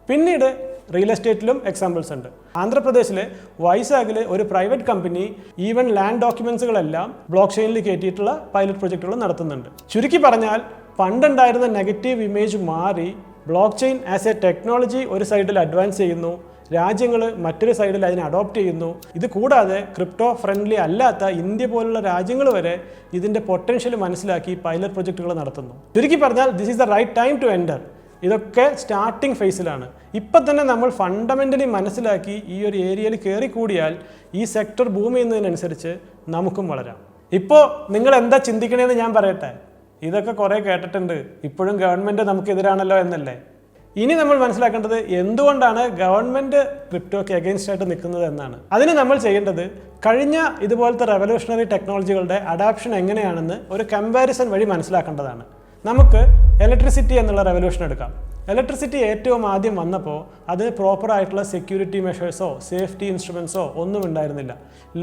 പിന്നീട് റിയൽ എസ്റ്റേറ്റിലും എക്സാമ്പിൾസ് ഉണ്ട്. ആന്ധ്രാപ്രദേശിലെ വൈസാഗിൽ ഒരു പ്രൈവറ്റ് കമ്പനി ഈവൻ ലാൻഡ് ഡോക്യുമെൻസുകളെല്ലാം ബ്ലോക്ക് ചെയിനിൽ കയറ്റിയിട്ടുള്ള പൈലറ്റ് പ്രൊജക്റ്റുകൾ നടത്തുന്നുണ്ട്. ചുരുക്കി പറഞ്ഞാൽ പണ്ടുണ്ടായിരുന്ന നെഗറ്റീവ് ഇമേജ് മാറി blockchain as a technology ഒരു സൈഡിൽ അഡ്വാൻസ് ചെയ്യുന്നു, രാജ്യങ്ങൾ മറ്റൊരു സൈഡിൽ അതിനെ അഡോപ്റ്റ് ചെയ്യുന്നു. ഇത് കൂടാതെ ക്രിപ്റ്റോ ഫ്രണ്ട്ലി അല്ലാത്ത ഇന്ത്യ പോലുള്ള രാജ്യങ്ങൾ വരെ ഇതിൻ്റെ പൊട്ടൻഷ്യൽ മനസ്സിലാക്കി പൈലറ്റ് പ്രൊജക്റ്റുകൾ നടത്തുന്നു. ചുരുക്കി പറഞ്ഞാൽ this is the right time to enter. ഇതൊക്കെ സ്റ്റാർട്ടിംഗ് ഫേസിലാണ്. ഇപ്പം തന്നെ നമ്മൾ ഫണ്ടമെൻ്റലി മനസ്സിലാക്കി ഈ ഒരു ഏരിയയിൽ കയറിക്കൂടിയാൽ ഈ സെക്ടർ ബൂം ചെയ്യുന്നതിനനുസരിച്ച് നമുക്കും വളരാം. ഇപ്പോൾ നിങ്ങൾ എന്താ ചിന്തിക്കണേന്ന് ഞാൻ പറയട്ടെ. ഇതൊക്കെ കുറേ കേട്ടിട്ടുണ്ട്, ഇപ്പോഴും ഗവൺമെൻറ് നമുക്കെതിരാണല്ലോ എന്നല്ലേ. ഇനി നമ്മൾ മനസ്സിലാക്കേണ്ടത് എന്തുകൊണ്ടാണ് ഗവൺമെൻറ് ക്രിപ്റ്റോയ്ക്ക് എഗെയിൻസ്റ്റ് ആയിട്ട് നിൽക്കുന്നത് എന്നാണ്. അതിന് നമ്മൾ ചെയ്യേണ്ടത് കഴിഞ്ഞ ഇതുപോലത്തെ റെവല്യൂഷണറി ടെക്നോളജികളുടെ അഡാപ്ഷൻ എങ്ങനെയാണെന്ന് ഒരു കമ്പാരിസൺ വഴി മനസ്സിലാക്കേണ്ടതാണ്. നമുക്ക് ഇലക്ട്രിസിറ്റി എന്നുള്ള റെവല്യൂഷൻ എടുക്കാം. ഇലക്ട്രിസിറ്റി ഏറ്റവും ആദ്യം വന്നപ്പോൾ അത് പ്രോപ്പറായിട്ടുള്ള സെക്യൂരിറ്റി മെഷേഴ്സോ സേഫ്റ്റി ഇൻസ്ട്രുമെൻസോ ഒന്നും ഉണ്ടായിരുന്നില്ല.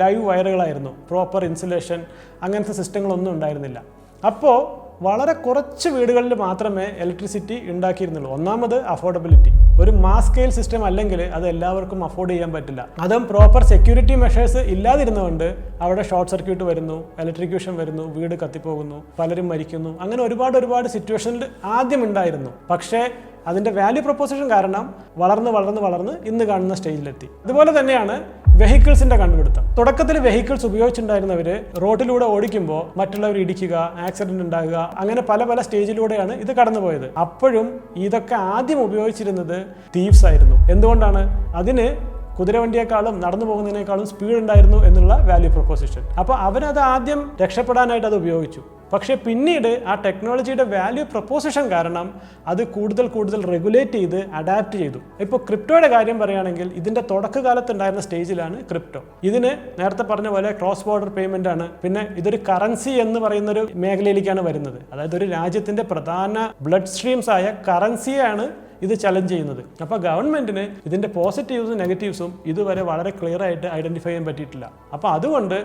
ലൈവ് വയറുകളായിരുന്നു, പ്രോപ്പർ ഇൻസുലേഷൻ അങ്ങനത്തെ സിസ്റ്റങ്ങളൊന്നും ഉണ്ടായിരുന്നില്ല. അപ്പോൾ വളരെ കുറച്ച് വീടുകളിൽ മാത്രമേ ഇലക്ട്രിസിറ്റി ഉണ്ടാക്കിയിരുന്നുള്ളൂ. ഒന്നാമത് അഫോർഡബിലിറ്റി. ഒരു മാസ് സ്കെയിൽ സിസ്റ്റം അല്ലെങ്കിൽ അത് എല്ലാവർക്കും അഫോർഡ് ചെയ്യാൻ പറ്റില്ല. അതും പ്രോപ്പർ സെക്യൂരിറ്റി മെഷേഴ്സ് ഇല്ലാതിരുന്നുകൊണ്ട് അവിടെ ഷോർട്ട് സർക്യൂട്ട് വരുന്നു, ഇലക്ട്രിക്യൂഷൻ വരുന്നു, വീട് കത്തിപ്പോകുന്നു, പലരും മരിക്കുന്നു. അങ്ങനെ ഒരുപാട് സിറ്റുവേഷനിൽ ആദ്യം ഉണ്ടായിരുന്നു. പക്ഷേ അതിൻ്റെ വാല്യൂ പ്രൊപ്പോസിഷൻ കാരണം വളർന്ന് ഇന്ന് കാണുന്ന സ്റ്റേജിലെത്തി. അതുപോലെ തന്നെയാണ് വെഹിക്കിൾസിൻ്റെ കണ്ടുപിടുത്തം. തുടക്കത്തിൽ വെഹിക്കിൾസ് ഉപയോഗിച്ചിട്ടുണ്ടായിരുന്നവർ റോഡിലൂടെ ഓടിക്കുമ്പോൾ മറ്റുള്ളവർ ഇടിക്കുക, ആക്സിഡന്റ് ഉണ്ടാകുക, അങ്ങനെ പല സ്റ്റേജിലൂടെയാണ് ഇത് കടന്നുപോയത്. അപ്പോഴും ഇതൊക്കെ ആദ്യം ഉപയോഗിച്ചിരുന്നത് തീവ്സ് ആയിരുന്നു. എന്തുകൊണ്ടാണ്? അതിന് കുതിരവണ്ടിയേക്കാളും നടന്നു പോകുന്നതിനേക്കാളും സ്പീഡ് ഉണ്ടായിരുന്നു എന്നുള്ള വാല്യൂ പ്രൊപ്പോസിഷൻ. അപ്പോൾ അവരത് ആദ്യം രക്ഷപ്പെടാനായിട്ട് അത് ഉപയോഗിച്ചു. പക്ഷേ പിന്നീട് ആ ടെക്നോളജിയുടെ വാല്യൂ പ്രൊപ്പോസിഷൻ കാരണം അത് കൂടുതൽ റെഗുലേറ്റ് ചെയ്ത് അഡാപ്റ്റ് ചെയ്തു. ഇപ്പോൾ ക്രിപ്റ്റോയുടെ കാര്യം പറയുകയാണെങ്കിൽ ഇതിൻ്റെ തുടക്കകാലത്ത് ഉണ്ടായിരുന്ന സ്റ്റേജിലാണ് ക്രിപ്റ്റോ. ഇതിന് നേരത്തെ പറഞ്ഞ പോലെ ക്രോസ് ബോർഡർ പേയ്മെൻ്റ് ആണ്. പിന്നെ ഇതൊരു കറൻസി എന്ന് പറയുന്നൊരു മേഖലയിലേക്കാണ് വരുന്നത്. അതായത് ഒരു രാജ്യത്തിൻ്റെ പ്രധാന ബ്ലഡ് സ്ട്രീംസ് ആയ കറൻസിയാണ് ഇത് ചലഞ്ച് ചെയ്യുന്നത്. അപ്പോൾ ഗവൺമെൻറ്റിന് ഇതിൻ്റെ പോസിറ്റീവ്സും നെഗറ്റീവ്സും ഇതുവരെ വളരെ ക്ലിയർ ആയിട്ട് ഐഡൻറ്റിഫൈ ചെയ്യാൻ പറ്റിയിട്ടില്ല. അപ്പോൾ അതുകൊണ്ട്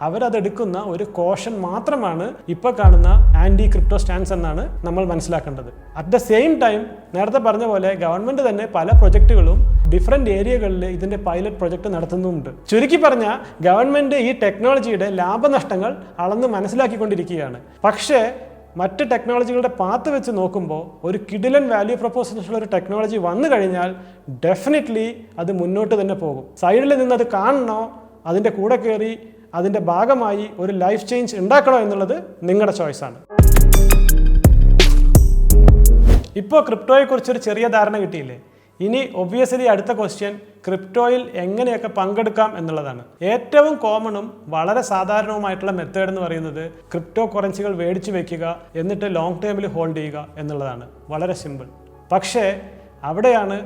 അവരതെടുക്കുന്ന ഒരു കോഷൻ മാത്രമാണ് ഇപ്പോൾ കാണുന്ന ആൻറ്റി ക്രിപ്റ്റോ സ്റ്റാൻസ് എന്നാണ് നമ്മൾ മനസ്സിലാക്കേണ്ടത്. അറ്റ് ദ സെയിം ടൈം നേരത്തെ പറഞ്ഞ പോലെ ഗവൺമെൻറ് തന്നെ പല പ്രൊജക്റ്റുകളും ഡിഫറെൻറ്റ് ഏരിയകളിൽ ഇതിൻ്റെ പൈലറ്റ് പ്രൊജക്റ്റ് നടത്തുന്നുമുണ്ട്. ചുരുക്കി പറഞ്ഞാൽ ഗവൺമെൻറ് ഈ ടെക്നോളജിയുടെ ലാഭനഷ്ടങ്ങൾ അളന്ന് മനസ്സിലാക്കിക്കൊണ്ടിരിക്കുകയാണ്. പക്ഷേ മറ്റ് ടെക്നോളജികളുടെ പാത്ത് വെച്ച് നോക്കുമ്പോൾ ഒരു കിടിലൻ വാല്യൂ പ്രൊപ്പോസിഷനുള്ള ഒരു ടെക്നോളജി വന്നു കഴിഞ്ഞാൽ ഡെഫിനറ്റ്ലി അത് മുന്നോട്ട് തന്നെ പോകും. സൈഡിൽ നിന്ന് അത് കാണണോ, അതിൻ്റെ കൂടെ കയറി അതിൻ്റെ ഭാഗമായി ഒരു ലൈഫ് ചേഞ്ച് ഉണ്ടാക്കണോ എന്നുള്ളത് നിങ്ങളുടെ ചോയ്സാണ്. ഇപ്പോൾ ക്രിപ്റ്റോയെക്കുറിച്ചൊരു ചെറിയ ധാരണ കിട്ടിയില്ലേ? ഇനി ഒബ്വിയസ്ലി അടുത്ത ക്വസ്റ്റ്യൻ ക്രിപ്റ്റോയിൽ എങ്ങനെയൊക്കെ പങ്കെടുക്കാം എന്നുള്ളതാണ്. ഏറ്റവും കോമണും വളരെ സാധാരണവുമായിട്ടുള്ള മെത്തേഡ് എന്ന് പറയുന്നത് ക്രിപ്റ്റോ കറൻസികൾ മേടിച്ച് വെക്കുക, എന്നിട്ട് ലോങ് ടേമിൽ ഹോൾഡ് ചെയ്യുക എന്നുള്ളതാണ്. വളരെ സിമ്പിൾ. പക്ഷേ അവിടെയാണ്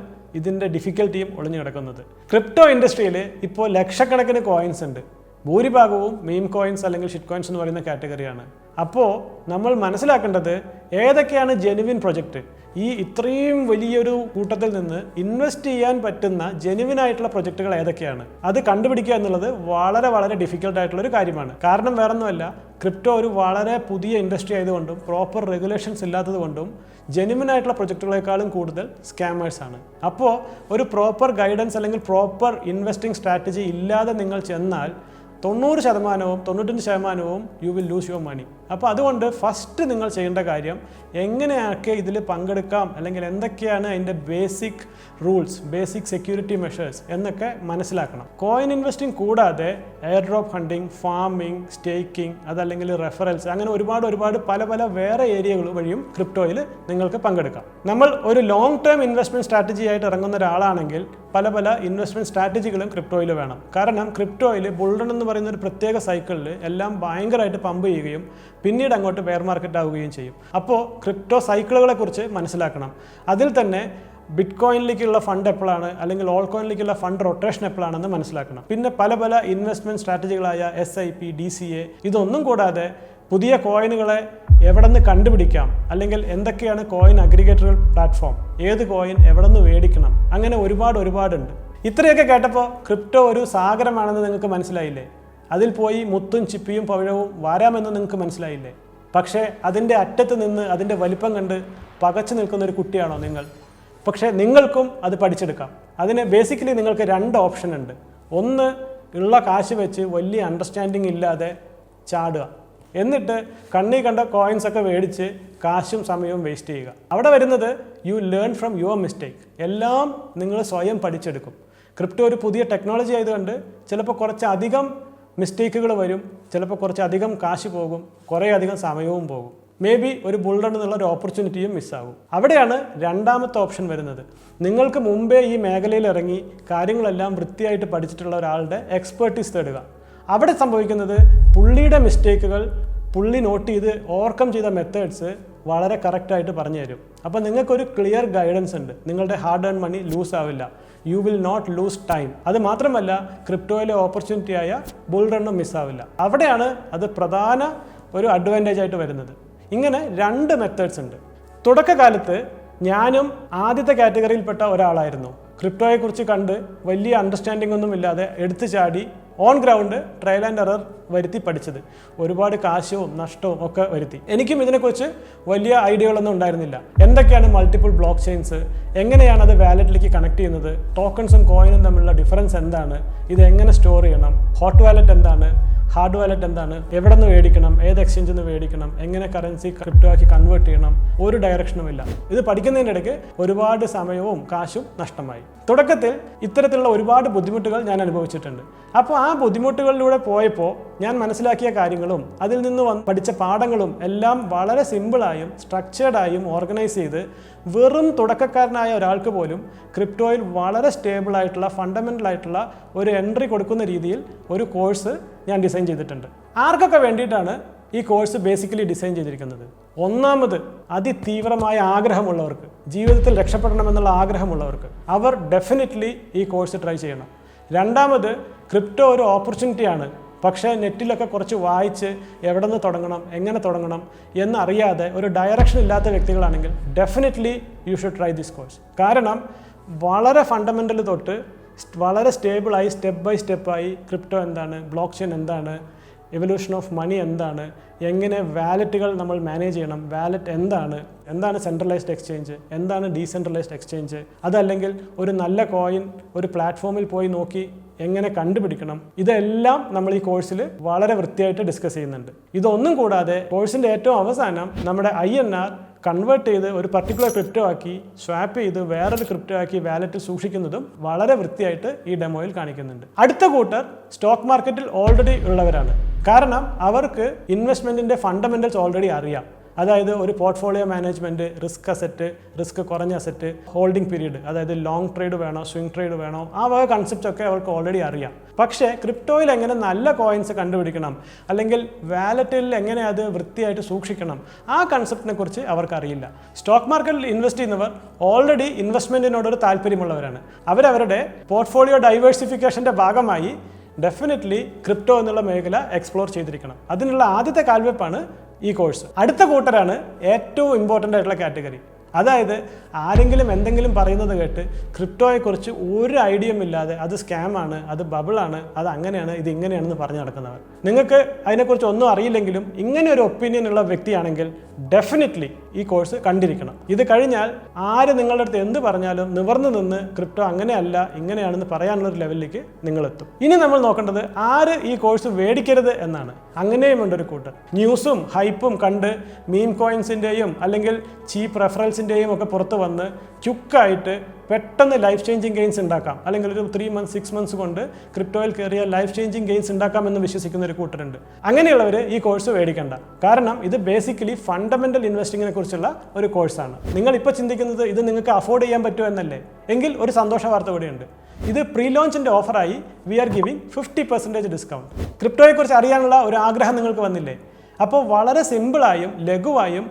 ഇതിൻ്റെ ഡിഫിക്കൽറ്റിയും ഒളിഞ്ഞു കിടക്കുന്നത്. ക്രിപ്റ്റോ ഇൻഡസ്ട്രിയിൽ ഇപ്പോൾ ലക്ഷക്കണക്കിന് കോയിൻസ് ഉണ്ട്. ഭൂരിഭാഗവും മീം കോയിൻസ് അല്ലെങ്കിൽ ഷിറ്റ് കോയിൻസ് എന്ന് പറയുന്ന കാറ്റഗറിയാണ്. അപ്പോൾ നമ്മൾ മനസ്സിലാക്കേണ്ടത് ഏതൊക്കെയാണ് ജെനുവിൻ പ്രൊജക്റ്റ്. ഈ ഇത്രയും വലിയൊരു കൂട്ടത്തിൽ നിന്ന് ഇൻവെസ്റ്റ് ചെയ്യാൻ പറ്റുന്ന ജെനുവിൻ ആയിട്ടുള്ള പ്രൊജക്റ്റുകൾ ഏതൊക്കെയാണ്, അത് കണ്ടുപിടിക്കുക എന്നുള്ളത് വളരെ ഡിഫിക്കൽട്ടായിട്ടുള്ളൊരു കാര്യമാണ്. കാരണം വേറൊന്നുമല്ല, ക്രിപ്റ്റോ ഒരു വളരെ പുതിയ ഇൻഡസ്ട്രി ആയതുകൊണ്ടും പ്രോപ്പർ റെഗുലേഷൻസ് ഇല്ലാത്തത് കൊണ്ടും ജെനുവിൻ ആയിട്ടുള്ള പ്രൊജക്റ്റുകളെക്കാളും കൂടുതൽ സ്കാമേഴ്സാണ്. അപ്പോൾ ഒരു പ്രോപ്പർ ഗൈഡൻസ് അല്ലെങ്കിൽ പ്രോപ്പർ ഇൻവെസ്റ്റിംഗ് സ്ട്രാറ്റജി ഇല്ലാതെ നിങ്ങൾ ചെന്നാൽ 90%-95% you will lose your money. അപ്പോൾ അതുകൊണ്ട് ഫസ്റ്റ് നിങ്ങൾ ചെയ്യേണ്ട കാര്യം എങ്ങനെയൊക്കെ ഇതിൽ പങ്കെടുക്കാം, അല്ലെങ്കിൽ എന്തൊക്കെയാണ് അതിൻ്റെ basic rules, basic security measures എന്നൊക്കെ മനസ്സിലാക്കണം. കോയിൻ ഇൻവെസ്റ്റിംഗ് കൂടാതെ air drop hunting, farming, staking, അതല്ലെങ്കിൽ റെഫറൽസ്, അങ്ങനെ ഒരുപാട് പല വേറെ ഏരിയകൾ വഴിയും ക്രിപ്റ്റോയിൽ നിങ്ങൾക്ക് പങ്കെടുക്കാം. നമ്മൾ ഒരു ലോങ് ടേം ഇൻവെസ്റ്റ്മെൻറ്റ് സ്ട്രാറ്റജി ആയിട്ട് ഇറങ്ങുന്ന ഒരാളാണെങ്കിൽ പല ഇൻവെസ്റ്റ്മെൻറ്റ് സ്ട്രാറ്റജികളും ക്രിപ്റ്റോയിൽ വേണം. കാരണം ക്രിപ്റ്റോയിൽ ബുൾറൺ എന്ന് പറയുന്ന ഒരു പ്രത്യേക സൈക്കിളിൽ എല്ലാം ഭയങ്കരമായിട്ട് പമ്പ് ചെയ്യുകയും പിന്നീട് അങ്ങോട്ട് ബെയർ മാർക്കറ്റ് ആവുകയും ചെയ്യും. അപ്പോൾ ക്രിപ്റ്റോ സൈക്കിളുകളെ കുറിച്ച് മനസ്സിലാക്കണം. അതിൽ തന്നെ ബിറ്റ് കോയിനിലേക്കുള്ള ഫണ്ട് എപ്പോഴാണ്, അല്ലെങ്കിൽ ഓൾ കോയിനിലേക്കുള്ള ഫണ്ട് റൊട്ടേഷൻ എപ്പോഴാണെന്ന് മനസ്സിലാക്കണം. പിന്നെ പല ഇൻവെസ്റ്റ്മെൻറ്റ് സ്ട്രാറ്റജികളായ SIP, DCA, ഇതൊന്നും കൂടാതെ പുതിയ കോയിനുകളെ എവിടെ നിന്ന് കണ്ടുപിടിക്കാം, അല്ലെങ്കിൽ എന്തൊക്കെയാണ് കോയിൻ അഗ്രിഗേറ്റർ പ്ലാറ്റ്ഫോം, ഏത് കോയിൻ എവിടെ നിന്ന് മേടിക്കണം, അങ്ങനെ ഒരുപാടുണ്ട്. ഇത്രയൊക്കെ കേട്ടപ്പോൾ ക്രിപ്റ്റോ ഒരു സാഗരമാണെന്ന് നിങ്ങൾക്ക് മനസ്സിലായില്ലേ? അതിൽ പോയി മുത്തും ചിപ്പിയും പവിഴവും വാരാമെന്ന് നിങ്ങൾക്ക് മനസ്സിലായില്ലേ? പക്ഷേ അതിൻ്റെ അറ്റത്ത് നിന്ന് അതിൻ്റെ വലിപ്പം കണ്ട് പകച്ചു നിൽക്കുന്ന ഒരു കുട്ടിയാണോ നിങ്ങൾ? പക്ഷേ നിങ്ങൾക്കും അത് പഠിച്ചെടുക്കാം. അതിന് ബേസിക്കലി നിങ്ങൾക്ക് 2 ഓപ്ഷൻ ഉണ്ട്. ഒന്ന്, ഉള്ള കാശ് വെച്ച് വലിയ അണ്ടർസ്റ്റാൻഡിങ് ഇല്ലാതെ ചാടുക, എന്നിട്ട് കണ്ണി കണ്ട കോയിൻസ് ഒക്കെ മേടിച്ച് കാശും സമയവും വേസ്റ്റ് ചെയ്യുക. അവിടെ വരുന്നത് you learn from your mistake. എല്ലാം നിങ്ങൾ സ്വയം പഠിച്ചെടുക്കും. ക്രിപ്റ്റോ ഒരു പുതിയ ടെക്നോളജി ആയതുകൊണ്ട് ചിലപ്പോൾ കുറച്ചധികം മിസ്റ്റേക്കുകൾ വരും, ചിലപ്പോൾ കുറച്ചധികം കാശ് പോകും, കുറേയധികം സമയവും പോകും. മേ ബി ഒരു ബുൾറൺ എന്നുള്ള ഒരു ഓപ്പർച്യൂണിറ്റിയും മിസ്സാകും. അവിടെയാണ് രണ്ടാമത്തെ ഓപ്ഷൻ വരുന്നത്. നിങ്ങൾക്ക് മുമ്പേ ഈ മേഖലയിൽ ഇറങ്ങി കാര്യങ്ങളെല്ലാം വൃത്തിയായിട്ട് പഠിച്ചിട്ടുള്ള ഒരാളുടെ എക്സ്പെർട്ടീസ് തേടുക. അവിടെ സംഭവിക്കുന്നത് പുള്ളിയുടെ മിസ്റ്റേക്കുകൾ പുള്ളി നോട്ട് ചെയ്ത് ഓവർകം ചെയ്ത മെത്തേഡ്സ് വളരെ കറക്റ്റായിട്ട് പറഞ്ഞു തരും. അപ്പോൾ നിങ്ങൾക്കൊരു ക്ലിയർ ഗൈഡൻസ് ഉണ്ട്. നിങ്ങളുടെ ഹാർഡ് ഏൺ മണി ലൂസ് ആവില്ല. You will not lose time. അത് മാത്രമല്ല ക്രിപ്റ്റോയിലെ ഓപ്പർച്യൂണിറ്റി ആയ ബുൾ റണ്ണും മിസ്സാവില്ല. അവിടെയാണ് അത് പ്രധാന ഒരു അഡ്വാൻറ്റേജ് ആയിട്ട് വരുന്നത്. ഇങ്ങനെ 2 മെത്തേഡ്സ് ഉണ്ട്. തുടക്കകാലത്ത് ഞാനും ആദ്യത്തെ കാറ്റഗറിയിൽപ്പെട്ട ഒരാളായിരുന്നു. ക്രിപ്റ്റോയെക്കുറിച്ച് കണ്ട് വലിയ അണ്ടർസ്റ്റാൻഡിംഗ് ഒന്നും ഇല്ലാതെ എടുത്തു ചാടി on ground trial and error വരുത്തി പഠിച്ചത്. ഒരുപാട് കാശവും നഷ്ടവും ഒക്കെ വരുത്തി. എനിക്കും ഇതിനെക്കുറിച്ച് വലിയ ഐഡിയകളൊന്നും ഉണ്ടായിരുന്നില്ല. എന്തൊക്കെയാണ് മൾട്ടിപ്പിൾ ബ്ലോക്ക് ചെയിൻസ്, എങ്ങനെയാണ് അത് വാലറ്റിലേക്ക് കണക്ട് ചെയ്യുന്നത്, ടോക്കൺസും കോയിനും തമ്മിലുള്ള ഡിഫറൻസ് എന്താണ്, ഇത് എങ്ങനെ സ്റ്റോർ ചെയ്യണം, ഹോട്ട് വാലറ്റ് എന്താണ്, ഹാർഡ് വാലറ്റ് എന്താണ്, എവിടെ നിന്ന് മേടിക്കണം, ഏത് എക്സ്ചേഞ്ചിൽ നിന്ന് മേടിക്കണം, എങ്ങനെ കറൻസി ക്രിപ്റ്റോ ആക്കി കൺവേർട്ട് ചെയ്യണം, ഒരു ഡയറക്ഷനുമില്ല. ഇത് പഠിക്കുന്നതിൻ്റെ ഇടയ്ക്ക് ഒരുപാട് സമയവും കാശും നഷ്ടമായി. തുടക്കത്തിൽ ഇത്തരത്തിലുള്ള ഒരുപാട് ബുദ്ധിമുട്ടുകൾ ഞാൻ അനുഭവിച്ചിട്ടുണ്ട്. അപ്പോൾ ആ ബുദ്ധിമുട്ടുകളിലൂടെ പോയപ്പോൾ ഞാൻ മനസ്സിലാക്കിയ കാര്യങ്ങളും അതിൽ നിന്ന് പഠിച്ച പാഠങ്ങളും എല്ലാം വളരെ സിമ്പിളായും സ്ട്രക്ചേർഡായും ഓർഗനൈസ് ചെയ്ത് വെറും തുടക്കക്കാരനായ ഒരാൾക്ക് പോലും ക്രിപ്റ്റോയിൽ വളരെ സ്റ്റേബിളായിട്ടുള്ള ഫണ്ടമെൻ്റൽ ആയിട്ടുള്ള ഒരു എൻട്രി കൊടുക്കുന്ന രീതിയിൽ ഒരു കോഴ്സ് ഞാൻ ഡിസൈൻ ചെയ്തിട്ടുണ്ട്. ആർക്കൊക്കെ വേണ്ടിയിട്ടാണ് ഈ കോഴ്സ് ബേസിക്കലി ഡിസൈൻ ചെയ്തിരിക്കുന്നത്? ഒന്നാമത്, അതിതീവ്രമായ ആഗ്രഹമുള്ളവർക്ക്, ജീവിതത്തിൽ രക്ഷപ്പെടണമെന്നുള്ള ആഗ്രഹമുള്ളവർക്ക്, അവർ ഡെഫിനറ്റ്ലി ഈ കോഴ്സ് ട്രൈ ചെയ്യണം. രണ്ടാമത്, ക്രിപ്റ്റോ ഒരു ഓപ്പർച്യൂണിറ്റിയാണ്, പക്ഷേ നെറ്റിലൊക്കെ കുറച്ച് വായിച്ച് എവിടെ നിന്ന് തുടങ്ങണം, എങ്ങനെ തുടങ്ങണം എന്നറിയാതെ ഒരു ഡയറക്ഷൻ ഇല്ലാത്ത വ്യക്തികളാണെങ്കിൽ definitely you should try this course. കാരണം വളരെ ഫണ്ടമെൻ്റൽ തൊട്ട് വളരെ സ്റ്റേബിളായി സ്റ്റെപ്പ് ബൈ സ്റ്റെപ്പായി ക്രിപ്റ്റോ എന്താണ്, ബ്ലോക്ക് ചെയിൻ എന്താണ്, എവല്യൂഷൻ ഓഫ് മണി എന്താണ്, എങ്ങനെ വാലറ്റുകൾ നമ്മൾ മാനേജ് ചെയ്യണം, വാലറ്റ് എന്താണ് സെൻട്രലൈസ്ഡ് എക്സ്ചേഞ്ച്, എന്താണ് ഡീസെൻട്രലൈസ്ഡ് എക്സ്ചേഞ്ച്, അതല്ലെങ്കിൽ ഒരു നല്ല കോയിൻ ഒരു പ്ലാറ്റ്ഫോമിൽ പോയി നോക്കി എങ്ങനെ കണ്ടുപിടിക്കണം, ഇതെല്ലാം നമ്മൾ ഈ കോഴ്സിൽ വളരെ വൃത്തിയായിട്ട് ഡിസ്കസ് ചെയ്യുന്നുണ്ട്. ഇതൊന്നും കൂടാതെ കോഴ്സിൻ്റെ ഏറ്റവും അവസാനം നമ്മുടെ INR കൺവേർട്ട് ചെയ്ത് ഒരു പർട്ടിക്കുലർ ക്രിപ്റ്റോ ആക്കി സ്വാപ്പ് ചെയ്ത് വേറൊരു ക്രിപ്റ്റോ ആക്കി വാലറ്റ് സൂക്ഷിക്കുന്നതും വളരെ വൃത്തിയായിട്ട് ഈ ഡെമോയിൽ കാണിക്കുന്നുണ്ട്. അടുത്ത കൂട്ടർ സ്റ്റോക്ക് മാർക്കറ്റിൽ ഓൾറെഡി ഉള്ളവരാണ്. കാരണം അവർക്ക് ഇൻവെസ്റ്റ്മെൻറ്റിൻ്റെ ഫണ്ടമെൻ്റൽസ് ഓൾറെഡി അറിയാം. അതായത് ഒരു portfolio management, risk asset, risk കുറഞ്ഞ അസെറ്റ്, ഹോൾഡിംഗ് പീരീഡ്, അതായത് ലോങ് ട്രേഡ് വേണോ സ്വിംഗ് ട്രേഡ് വേണോ, ആ വക കൺസെപ്റ്റ് ഒക്കെ അവർക്ക് ഓൾറെഡി അറിയാം. പക്ഷേ ക്രിപ്റ്റോയിൽ എങ്ങനെ നല്ല കോയിൻസ് കണ്ടുപിടിക്കണം, അല്ലെങ്കിൽ വാലറ്റിൽ എങ്ങനെ അത് വൃത്തിയായിട്ട് സൂക്ഷിക്കണം, ആ കൺസെപ്റ്റിനെ കുറിച്ച് അവർക്കറിയില്ല. സ്റ്റോക്ക് മാർക്കറ്റിൽ ഇൻവെസ്റ്റ് ചെയ്യുന്നവർ ഓൾറെഡി ഇൻവെസ്റ്റ്മെൻറ്റിനോടൊരു താല്പര്യമുള്ളവരാണ്. അവരവരുടെ പോർട്ട്ഫോളിയോ ഡൈവേഴ്സിഫിക്കേഷൻ്റെ ഭാഗമായി ഡെഫിനറ്റ്ലി ക്രിപ്റ്റോ എന്നുള്ള മേഖല എക്സ്പ്ലോർ ചെയ്തിരിക്കണം. അതിനുള്ള ആദ്യത്തെ കാൽവെപ്പാണ് ഈ കോഴ്സ്. അടുത്ത കൂട്ടരാണ് ഏറ്റവും ഇമ്പോർട്ടൻ്റ് ആയിട്ടുള്ള കാറ്റഗറി. അതായത് ആരെങ്കിലും എന്തെങ്കിലും പറയുന്നത് കേട്ട് ക്രിപ്റ്റോയെക്കുറിച്ച് ഒരു ഐഡിയയും ഇല്ലാതെ അത് സ്കാമാണ്, അത് ബബിളാണ്, അത് അങ്ങനെയാണ്, ഇത് ഇങ്ങനെയാണെന്ന് പറഞ്ഞു നടക്കുന്നവർ. നിങ്ങൾക്ക് അതിനെക്കുറിച്ച് ഒന്നും അറിയില്ലെങ്കിലും ഇങ്ങനെ ഒരു ഒപ്പീനിയൻ ഉള്ള വ്യക്തിയാണെങ്കിൽ ഡെഫിനറ്റ്ലി ഈ കോഴ്സ് കണ്ടിരിക്കണം. ഇത് കഴിഞ്ഞാൽ ആര് നിങ്ങളുടെ അടുത്ത് എന്ത് പറഞ്ഞാലും നിവർന്നു നിന്ന് ക്രിപ്റ്റോ അങ്ങനെയല്ല ഇങ്ങനെയാണെന്ന് പറയാനുള്ളൊരു ലെവലിലേക്ക് നിങ്ങളെത്തും. ഇനി നമ്മൾ നോക്കേണ്ടത് ആര് ഈ കോഴ്സ് മേടിക്കരുത് എന്നാണ്. അങ്ങനെയുമുണ്ടൊരു കൂട്ടർ ന്യൂസും ഹൈപ്പും കണ്ട് മീം കോയിൻസിൻ്റെയും അല്ലെങ്കിൽ ചീപ്പ് റെഫറൽസിൻ്റെയും ഒക്കെ പുറത്ത് വന്ന് ക്യുക്കായിട്ട് പെട്ടെന്ന് ലൈഫ് ചേഞ്ചിങ് ഗെയിൻസ് ഉണ്ടാക്കാം, അല്ലെങ്കിൽ ഒരു 3 months 6 months കൊണ്ട് ക്രിപ്റ്റോയിൽ കയറിയ ലൈഫ് ചേഞ്ചിങ് ഗെയിൻസ് ഉണ്ടാക്കാമെന്ന് വിശ്വസിക്കുന്ന ഒരു കൂട്ടരുണ്ട്. അങ്ങനെയുള്ളവർ ഈ കോഴ്സ് മേടിക്കേണ്ട. കാരണം ഇത് ബേസിക്കലി ഫണ്ടമെൻ്റൽ ഇൻവെസ്റ്റിങ്ങിനെ കുറിച്ചുള്ള ഒരു കോഴ്സാണ്. നിങ്ങളിപ്പോൾ ചിന്തിക്കുന്നത് ഇത് നിങ്ങൾക്ക് അഫോർഡ് ചെയ്യാൻ പറ്റുമോ എന്നല്ലേ? എങ്കിൽ ഒരു സന്തോഷ വാർത്ത കൂടിയുണ്ട്. ഇത് പ്രീ ലോഞ്ചിൻ്റെ ഓഫറായി വി ആർ ഗിവിംഗ് 50% ഡിസ്കൗണ്ട്. ക്രിപ്റ്റോയെക്കുറിച്ച് അറിയാനുള്ള ഒരു ആഗ്രഹം നിങ്ങൾക്ക് വന്നില്ലേ? അപ്പോൾ വളരെ സിമ്പിളായും ലഘുവായും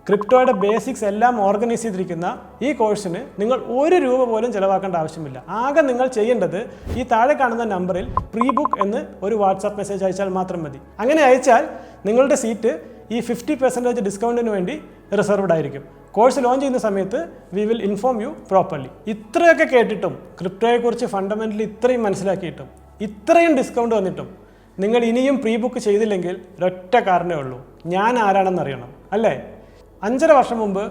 ക്രിപ്റ്റോയുടെ ബേസിക്സ് എല്ലാം ഓർഗനൈസ് ചെയ്തിരിക്കുന്ന ഈ കോഴ്സിന് നിങ്ങൾ ₹1 പോലും ചിലവാക്കേണ്ട ആവശ്യമില്ല. ആകെ നിങ്ങൾ ചെയ്യേണ്ടത് ഈ താഴെ കാണുന്ന നമ്പറിൽ പ്രീ ബുക്ക് എന്ന് ഒരു വാട്സാപ്പ് മെസ്സേജ് അയച്ചാൽ മാത്രം മതി. അങ്ങനെ അയച്ചാൽ നിങ്ങളുടെ സീറ്റ് ഈ 50% ഡിസ്കൗണ്ടിന് വേണ്ടി റിസർവ്ഡ് ആയിരിക്കും. കോഴ്സ് ലോഞ്ച് ചെയ്യുന്ന സമയത്ത് we will inform you properly. ഇത്രയൊക്കെ കേട്ടിട്ടും ക്രിപ്റ്റോയെക്കുറിച്ച് ഫണ്ടമെൻ്റലി ഇത്രയും മനസ്സിലാക്കിയിട്ടും ഇത്രയും ഡിസ്കൗണ്ട് വന്നിട്ടും നിങ്ങൾ ഇനിയും പ്രീ ബുക്ക് ചെയ്തില്ലെങ്കിൽ ഒരൊറ്റ കാരണമേ ഉള്ളൂ, ഞാൻ ആരാണെന്നറിയണം, അല്ലേ? 5.5 വർഷം മുമ്പ്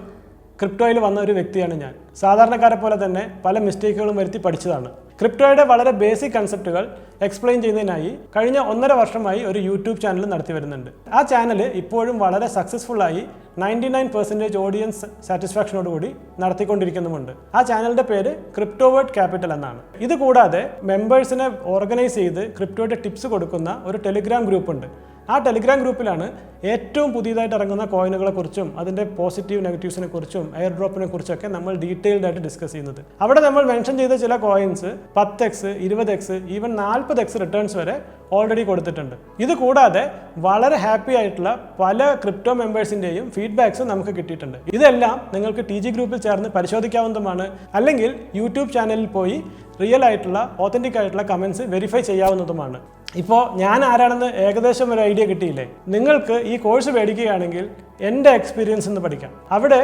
ക്രിപ്റ്റോയിൽ വന്ന ഒരു വ്യക്തിയാണ് ഞാൻ. സാധാരണക്കാരെ പോലെ തന്നെ പല മിസ്റ്റേക്കുകളും വരുത്തി പഠിച്ചതാണ്. ക്രിപ്റ്റോയുടെ വളരെ ബേസിക് കൺസെപ്റ്റുകൾ എക്സ്പ്ലെയിൻ ചെയ്യുന്നതിനായി കഴിഞ്ഞ 1.5 വർഷമായി ഒരു യൂട്യൂബ് ചാനൽ നടത്തി വരുന്നുണ്ട്. ആ ചാനൽ ഇപ്പോഴും വളരെ സക്സസ്ഫുള്ളായി 99% ഓഡിയൻസ് സാറ്റിസ്ഫാക്ഷനോടുകൂടി നടത്തിക്കൊണ്ടിരിക്കുന്നുമുണ്ട്. ആ ചാനലിൻ്റെ പേര് ക്രിപ്റ്റോവേർഡ് ക്യാപിറ്റൽ എന്നാണ്. ഇത് കൂടാതെ മെമ്പേഴ്സിനെ ഓർഗനൈസ് ചെയ്ത് ക്രിപ്റ്റോയുടെ ടിപ്സ് കൊടുക്കുന്ന ഒരു ടെലിഗ്രാം ഗ്രൂപ്പുണ്ട്. ആ ടെലിഗ്രാം ഗ്രൂപ്പിലാണ് ഏറ്റവും പുതിയതായിട്ട് ഇറങ്ങുന്ന കോയിനുകളെ കുറിച്ചും അതിൻ്റെ പോസിറ്റീവ് നെഗറ്റീവ്സിനെ കുറിച്ചും എയർ ഡ്രോപ്പിനെ കുറിച്ചൊക്കെ നമ്മൾ ഡീറ്റെയിൽഡ് ആയിട്ട് ഡിസ്കസ് ചെയ്യുന്നത്. അവിടെ നമ്മൾ മെൻഷൻ ചെയ്ത ചില coins 10x, 20x, even 40x returns വരെ ഓൾറെഡി കൊടുത്തിട്ടുണ്ട്. ഇത് കൂടാതെ വളരെ ഹാപ്പി ആയിട്ടുള്ള പല ക്രിപ്റ്റോ മെമ്പേഴ്സിൻ്റെയും ഫീഡ്ബാക്സും നമുക്ക് കിട്ടിയിട്ടുണ്ട്. ഇതെല്ലാം നിങ്ങൾക്ക് TG ഗ്രൂപ്പിൽ ചേർന്ന് പരിശോധിക്കാവുന്നതുമാണ്. അല്ലെങ്കിൽ യൂട്യൂബ് ചാനലിൽ പോയി റിയൽ ആയിട്ടുള്ള ഓതൻറ്റിക് ആയിട്ടുള്ള കമൻസ് വെരിഫൈ ചെയ്യാവുന്നതുമാണ്. ഇപ്പോൾ ഞാൻ ആരാണെന്ന് ഏകദേശം ഒരു ഐഡിയ കിട്ടിയില്ലേ? നിങ്ങൾക്ക് ഈ കോഴ്സ് മേടിക്കുകയാണെങ്കിൽ എൻ്റെ എക്സ്പീരിയൻസ് എന്ന് പഠിക്കാം. അവിടെ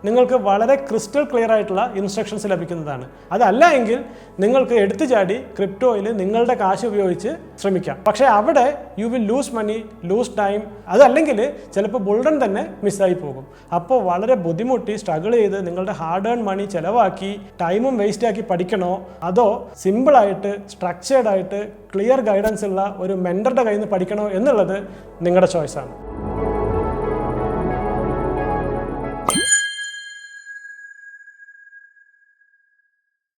നിങ്ങൾക്ക് വളരെ ക്രിസ്റ്റൽ ക്ലിയർ ആയിട്ടുള്ള ഇൻസ്ട്രക്ഷൻസ് ലഭിക്കുന്നതാണ്. അതല്ല എങ്കിൽ നിങ്ങൾക്ക് എടുത്തു ചാടി ക്രിപ്റ്റോയിൽ നിങ്ങളുടെ കാശ് ഉപയോഗിച്ച് ശ്രമിക്കാം. പക്ഷേ അവിടെ you will lose money, lose time. അതല്ലെങ്കിൽ ചിലപ്പോൾ ബുൾഡൻ തന്നെ മിസ്സായി പോകും. അപ്പോൾ വളരെ ബുദ്ധിമുട്ടി സ്ട്രഗിൾ ചെയ്ത് നിങ്ങളുടെ ഹാർഡ് ഏൺ മണി ചിലവാക്കി ടൈമും വേസ്റ്റ് ആക്കി പഠിക്കണോ, അതോ സിമ്പിളായിട്ട് സ്ട്രക്ചേർഡ് ആയിട്ട് ക്ലിയർ ഗൈഡൻസ് ഉള്ള ഒരു മെൻറ്ററുടെ കയ്യിൽ നിന്ന് പഠിക്കണോ എന്നുള്ളത് നിങ്ങളുടെ ചോയ്സാണ്.